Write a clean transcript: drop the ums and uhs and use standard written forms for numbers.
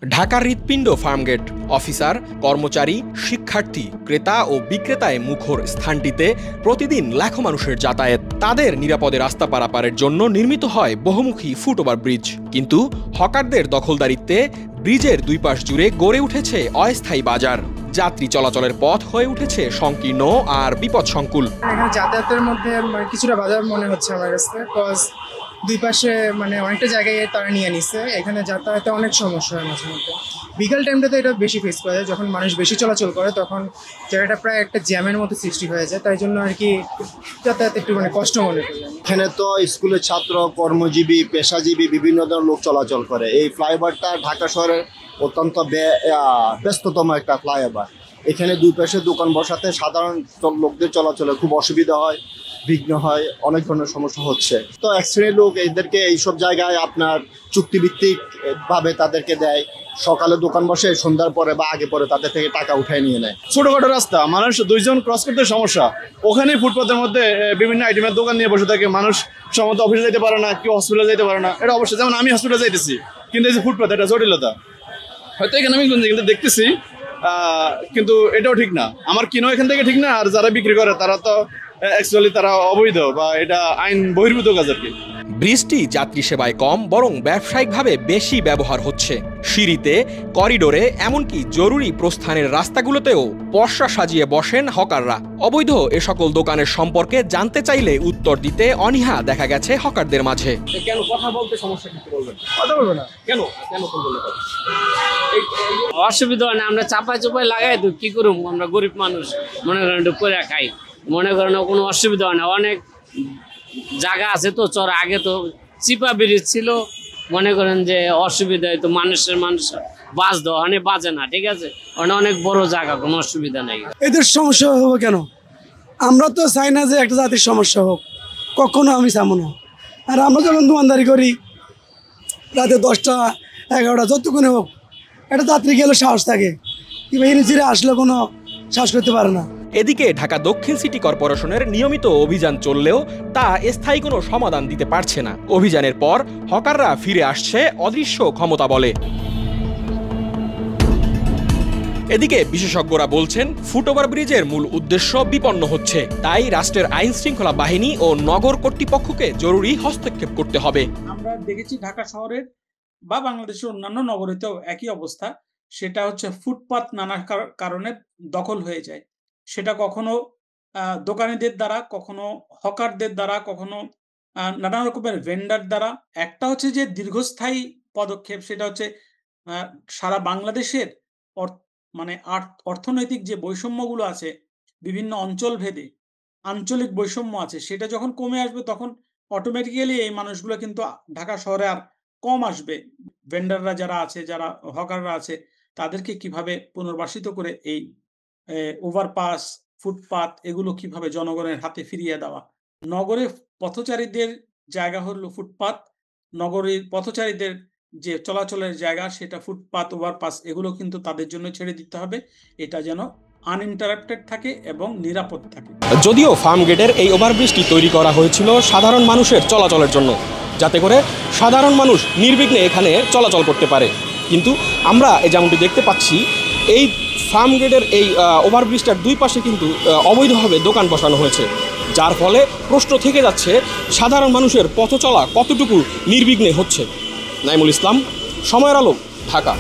ঢাকার হৃৎপিণ্ড ফার্মগেট। অফিসার, কর্মচারী, শিক্ষার্থী, ক্রেতা ও বিক্রেতায় মুখর স্থানটিতে প্রতিদিন লাখো মানুষের যাতায়াত। তাদের নিরাপদে রাস্তা পারাপারের জন্য নির্মিত হয় বহুমুখী ফুটওভার ব্রিজ। কিন্তু হকারদের দখলদারিত্বে ব্রিজের দুই পাশ জুড়ে গড়ে উঠেছে অস্থায়ী বাজার। যাত্রী চলাচলের পথ হয়ে উঠেছে সংকীর্ণ আর বিপদসংকুল। এখানে যাতায়াতের মধ্যে কিছুটা বাজার মনে হচ্ছে আমার কাছে, বিকজ দুই পাশে অনেকটা জায়গায় তারা নিয়ে নিচ্ছে। এখানে যাতায়াতে অনেক সমস্যা হয় মাঝে মধ্যে। বিকাল টাইমটাতে এটা বেশি ফেস করা যায়, যখন মানুষ বেশি চলাচল করে তখন জায়গাটা প্রায় একটা জ্যামের মতো সৃষ্টি হয়ে যায়। তাই জন্য আর কি যাতায়াত একটু কষ্ট মনে করি। এখানে তো স্কুলের ছাত্র, কর্মজীবী, পেশাজীবী বিভিন্ন ধরনের লোক চলাচল করে। এই ফ্লাইওভারটা ঢাকা শহরের অত্যন্ত ব্যস্ততম একটা ফ্লাইওভার। এখানে দুই পাশে দোকান বসাতে সাধারণ লোকদের চলাচলে খুব অসুবিধা হয়, বিঘ্ন হয়, অনেক ধরনের সমস্যা হচ্ছে। তো এক শ্রেণীর লোক এদেরকে এইসব জায়গায় আপনার চুক্তিভিত্তিক ভাবে তাদেরকে দেয়। সকালে দোকান বসে, সন্ধ্যার পরে বা আগে পরে তাদের থেকে টাকা উঠায় নিয়ে নেয়। ছোটখাটো রাস্তা, মানুষ দুইজন ক্রস করতে সমস্যা। ওখানেই ফুটপাতের মধ্যে বিভিন্ন আইটেমের দোকান নিয়ে বসে থাকে। মানুষ সময় অফিসে যেতে পারে না, কেউ হসপিটালে যেতে পারে না। এটা অবশ্যই, যেমন আমি হসপিটালে যাইতেছি, কিন্তু এই যে ফুটপাত, এটা জটিলতা। হয়তো এখানে আমি কিন্তু দেখতেছি, কিন্তু এটাও ঠিক না। আমার কিনো এখান থেকে ঠিক না, আর যারা বিক্রি করে তারা তো অ্যাকচুয়ালি তারা অবৈধ বা এটা আইন বহির্ভূত কাজ আর কি। ব্রিজটি যাত্রী সেবায় কম, বরং ব্যবসায়িকভাবে বেশি ব্যবহার হচ্ছে। সিঁড়িতে, করিডোরে, এমনকি জরুরি প্রস্থানের রাস্তাগুলোতেও পসরা সাজিয়ে বসেন হকাররা। অবৈধ এ সকল দোকানের সম্পর্কে জানতে চাইলে উত্তর দিতে অনীহা দেখা গেছে হকারদের মাঝে। কেন কথা বলতে সমস্যা, কিছু বলবেন? কথা বলবো না কেন কেন বলবেন? অসুবিধা হয় না, আমরা চাপায় চুপায় লাগাই তো কি করুম, আমরা গরিব মানুষ, মনে করেন একটু করে খাই, মনে করেন কোনো অসুবিধা হয় না। অনেক জায়গা আছে তো চড়া, আগে তো চিপা ব্রিজ ছিল, মনে করেন যে অসুবিধা হয়তো মানুষ বাস দেওয়া অনেক বাজে না, ঠিক আছে, অনেক বড় জায়গা, কোনো অসুবিধা নেই। এদের সমস্যা হবে কেন? আমরা তো চাই না যে একটা জাতির সমস্যা হোক, কখনো আমি চাবো না। আর আমরা যখন দোকানদারি করি রাতে 10টা 11টা যতক্ষণে হোক, একটা যাত্রী গেলে সাহস থাকে, কিংবা হিরিচিরে আসলে কোনো সাহস করতে পারে না। এদিকে ঢাকা দক্ষিণ সিটি কর্পোরেশনের নিয়মিত অভিযান চললেও তা স্থায়ী কোনো সমাধান দিতে পারছে না। অভিযানের পর হকাররা ফিরে আসছে অদৃশ্য ক্ষমতা বলে। এদিকে বিশেষজ্ঞরা বলছেন, ফুটওভার ব্রিজের মূল উদ্দেশ্য বিপন্ন হচ্ছে। তাই রাষ্ট্রের আইন শৃঙ্খলা বাহিনী ও নগর কর্তৃপক্ষকে জরুরি হস্তক্ষেপ করতে হবে। আমরা দেখেছি ঢাকা শহরের বা বাংলাদেশের অন্যান্য নগরীতেও একই অবস্থা। সেটা হচ্ছে ফুটপাত নানা কারণে দখল হয়ে যায়। সেটা কখনো দোকানীদের দ্বারা, কখনো হকারদের দ্বারা, কখনো নানা রকমের ভেন্ডার দ্বারা। একটা হচ্ছে যে দীর্ঘস্থায়ী পদক্ষেপ, সেটা হচ্ছে সারা বাংলাদেশের অর্থনৈতিক যে বৈষম্যগুলো আছে, বিভিন্ন অঞ্চল ভেদে আঞ্চলিক বৈষম্য আছে, সেটা যখন কমে আসবে তখন অটোমেটিক্যালি এই মানুষগুলো কিন্তু ঢাকা শহরে আর কম আসবে। ভেন্ডাররা যারা আছে, যারা হকাররা আছে, তাদেরকে কিভাবে পুনর্বাসিত করে এই ওভারপাস, ফুটপাত এগুলো কিভাবে জনগণের হাতে ফিরিয়ে দেওয়া। নগরে পথচারীদের জায়গা হলো ফুটপাত, নগরীর পথচারীদের যে চলাচলের জায়গা সেটা ফুটপাত, ওভারপাস, এগুলো কিন্তু তাদের জন্য ছেড়ে দিতে হবে। এটা যেন আনইন্টারাপ্টেড থাকে এবং নিরাপদ থাকে। যদিও ফার্মগেটের এই ওভারব্রিজটি তৈরি করা হয়েছিল সাধারণ মানুষের চলাচলের জন্য, যাতে করে সাধারণ মানুষ নির্বিঘ্নে এখানে চলাচল করতে পারে, কিন্তু আমরা যেমনটি দেখতে পাচ্ছি, এই ফার্মগেটের এই ওভারব্রিজটার দুই পাশে কিন্তু অবৈধভাবে দোকান বসানো হয়েছে, যার ফলে প্রশ্ন থেকে যাচ্ছে সাধারণ মানুষের পথ চলা কতটুকু নির্বিঘ্নে হচ্ছে। নাইমুল ইসলাম, সময়ের আলো, ঢাকা।